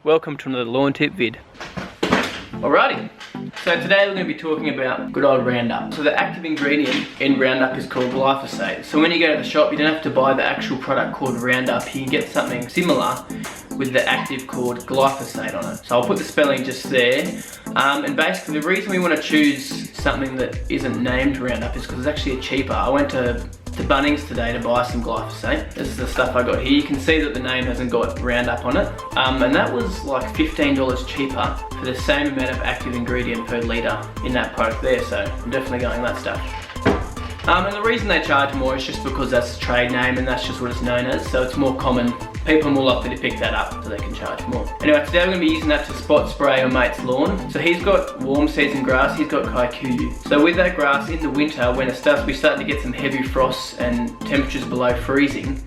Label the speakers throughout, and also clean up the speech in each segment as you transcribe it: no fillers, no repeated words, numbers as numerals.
Speaker 1: welcome to another lawn tip vid. Alrighty, so today we're going to be talking about good old Roundup. So the active ingredient in Roundup is called glyphosate. So when you go to the shop, you don't have to buy the actual product called Roundup. You can get something similar with the active called glyphosate on it. So I'll put the spelling just there. And basically the reason we want to choose something that isn't named Roundup is because it's actually cheaper. I went to Bunnings today to buy some glyphosate. This is the stuff I got here. You can see that the name hasn't got Roundup on it. And that was like $15 cheaper for the same amount of active ingredient per litre in that product there. So I'm definitely going that stuff. And the reason they charge more is just because that's the trade name and that's just what it's known as. So it's more common. People are more likely to pick that up so they can charge more. Anyway, today we're going to be using that to spot spray your mate's lawn. So he's got warm season grass, he's got Kikuyu. So with that grass in the winter, when we start to get some heavy frosts and temperatures below freezing,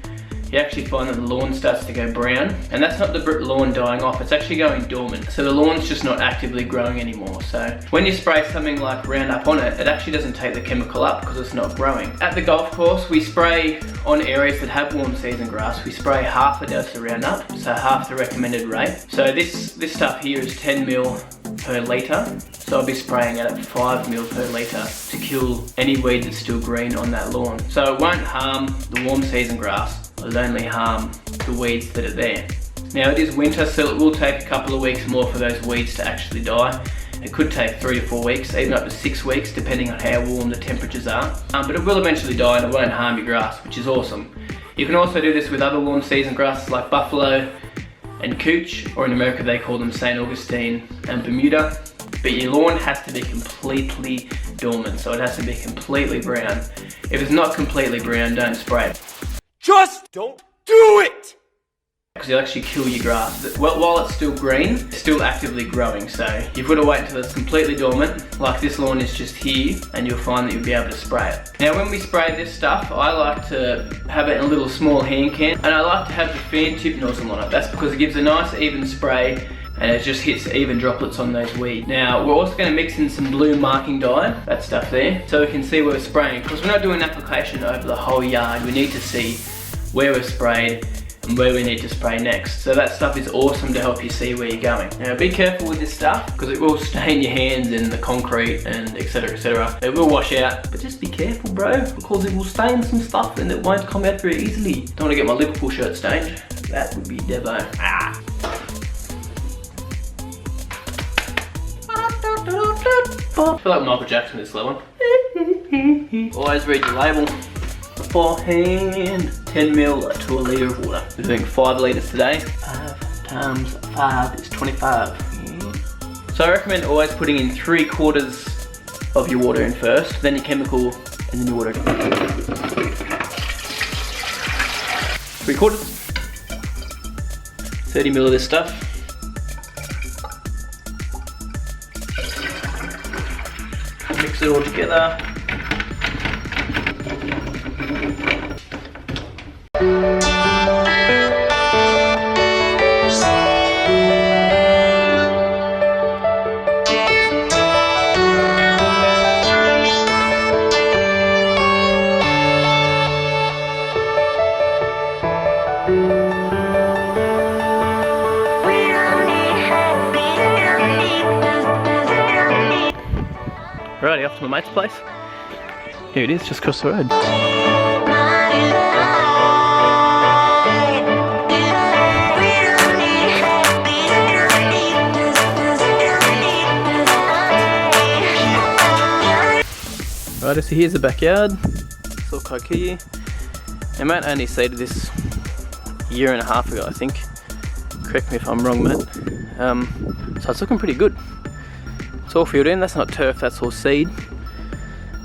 Speaker 1: you actually find that the lawn starts to go brown. And that's not the lawn dying off, it's actually going dormant. So the lawn's just not actively growing anymore. So when you spray something like Roundup on it, it actually doesn't take the chemical up because it's not growing. At the golf course, we spray on areas that have warm season grass, we spray half a dose of Roundup, so half the recommended rate. So this stuff here is 10 ml per litre. So I'll be spraying it at 5 ml per litre to kill any weed that's still green on that lawn. So it won't harm the warm season grass, it'll only harm the weeds that are there. Now it is winter, so it will take a couple of weeks more for those weeds to actually die. It could take 3 to 4 weeks, even up to 6 weeks, depending on how warm the temperatures are. But it will eventually die and it won't harm your grass, which is awesome. You can also do this with other warm season grasses like buffalo and cooch, or in America they call them St. Augustine and Bermuda. But your lawn has to be completely dormant, so it has to be completely brown. If it's not completely brown, don't spray it.
Speaker 2: Just don't do it!
Speaker 1: Because you'll actually kill your grass. While it's still green, it's still actively growing, so you've got to wait until it's completely dormant, like this lawn is just here, and you'll find that you'll be able to spray it. Now when we spray this stuff, I like to have it in a little small hand can, and I like to have the fan tip nozzle on it. That's because it gives a nice even spray, and it just hits even droplets on those weeds. Now we're also going to mix in some blue marking dye, that stuff there, so we can see where we're spraying. Because we're not doing an application over the whole yard, we need to see where we're sprayed and where we need to spray next. So that stuff is awesome to help you see where you're going. Now be careful with this stuff because it will stain your hands and the concrete and etc, etc. It will wash out, but just be careful, bro, because it will stain some stuff and it won't come out very easily. Don't want to get my Liverpool shirt stained. That would be Devo. Ah. I feel like Michael Jackson this level. Always read your label beforehand. 10 ml to a litre of water. We're doing 5 litres today. 5 times 5 is 25. Yeah. So I recommend always putting in 3/4 of your water in first, then your chemical, and then your water. 3/4. 30 ml of this stuff. Mix it all together. Righty, off to my mate's place. Here it is, just across the road. Righty, so here's the backyard. It's all Kikuyu. Now mate only seeded this a year and a half ago, I think. Correct me if I'm wrong, mate. So it's looking pretty good. It's all filled in, that's not turf, that's all seed.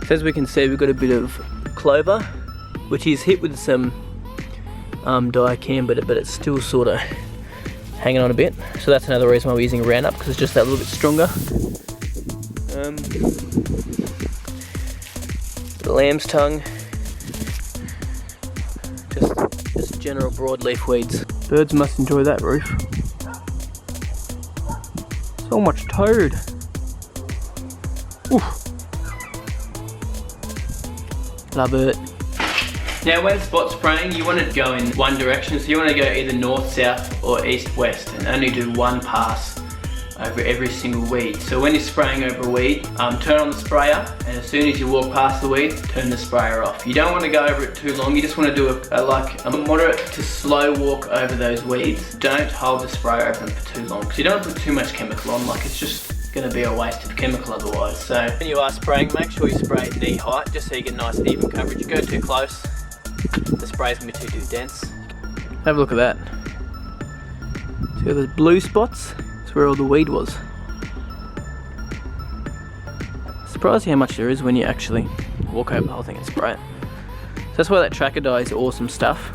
Speaker 1: So as we can see, we've got a bit of clover, which is hit with some diacam, but it's still sort of hanging on a bit. So that's another reason why we're using Roundup, because it's just that little bit stronger. The lamb's tongue, just general broadleaf weeds. Birds must enjoy that roof. So much toad. Oof. Love it. Now when spot spraying, you want to go in one direction, so you want to go either north, south or east, west, and only do one pass over every single weed. So when you're spraying over a weed, turn on the sprayer, and as soon as you walk past the weed, turn the sprayer off. You don't want to go over it too long, you just want to do a moderate to slow walk over those weeds. Don't hold the sprayer open for too long, because you don't want to put too much chemical on, like it's just going to be a waste of chemical otherwise. So when you are spraying, make sure you spray at knee height, just so you get nice and even coverage. You go too close, the spray's going to be too dense. Have a look at that. See those blue spots? Where all the weed was. Surprising how much there is when you actually walk over the whole thing and spray it. So that's why that tracker dye is awesome stuff.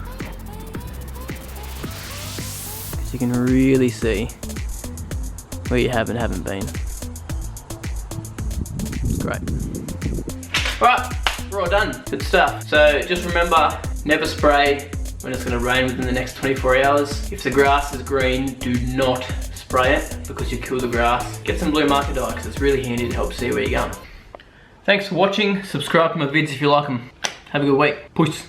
Speaker 1: Because you can really see where you have and haven't been. It's great. Alright, we're all done. Good stuff. So just remember, never spray when it's going to rain within the next 24 hours. If the grass is green, do not spray it because you kill the grass. Get some blue marker dye because it's really handy to help see where you're going. Thanks for watching. Subscribe to my vids if you like them. Have a good week. Peace.